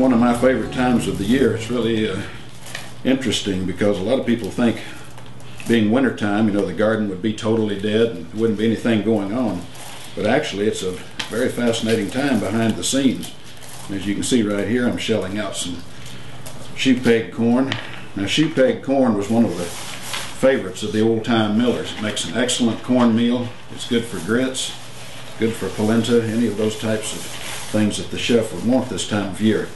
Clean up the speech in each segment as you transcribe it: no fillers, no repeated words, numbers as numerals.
one of my favorite times of the year. It's really interesting because a lot of people think being wintertime, you know, the garden would be totally dead and there wouldn't be anything going on. But actually it's a very fascinating time behind the scenes. As you can see right here, I'm shelling out some Shoepeg corn. Now Shoepeg corn was one of the favorites of the old-time millers. It makes an excellent cornmeal. It's good for grits, good for polenta, any of those types of things that the chef would want this time of year.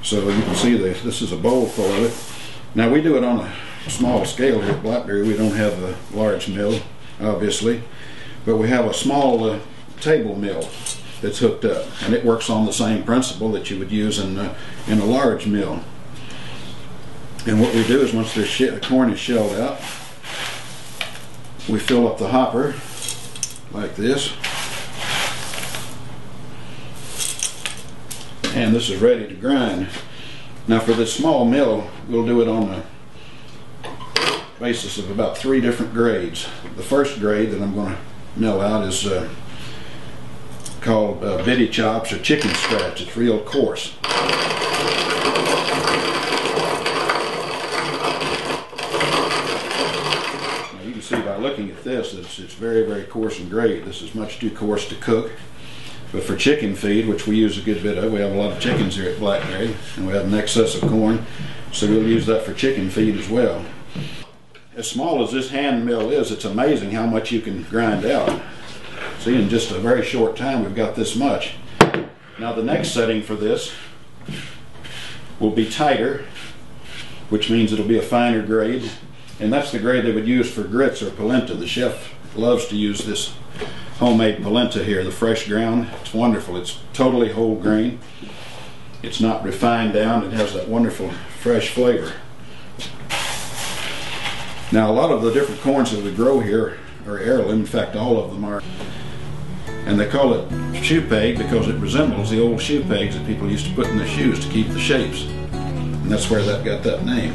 So you can see this is a bowl full of it. Now we do it on a small scale here at Blackberry. We don't have a large mill, obviously, but we have a small table mill that's hooked up, and it works on the same principle that you would use in a large mill. And what we do is once the corn is shelled out, we fill up the hopper like this, and this is ready to grind. Now for this small mill, we'll do it on the basis of about 3 different grades. The first grade that I'm going to mill out is called bitty chops or chicken scratch. It's real coarse. Now you can see by looking at this that it's very, very coarse and great. This is much too coarse to cook. But for chicken feed, which we use a good bit of, we have a lot of chickens here at Blackberry, and we have an excess of corn, so we'll use that for chicken feed as well. As small as this hand mill is, it's amazing how much you can grind out. See, in just a very short time we've got this much. Now the next setting for this will be tighter, which means it'll be a finer grade, and that's the grade they would use for grits or polenta. The chef loves to use this homemade polenta here, the fresh ground. It's wonderful. It's totally whole grain. It's not refined down. It has that wonderful fresh flavor. Now a lot of the different corns that we grow here are heirloom. In fact, all of them are. And they call it Shoepeg because it resembles the old shoe pegs that people used to put in their shoes to keep the shapes. And that's where that got that name.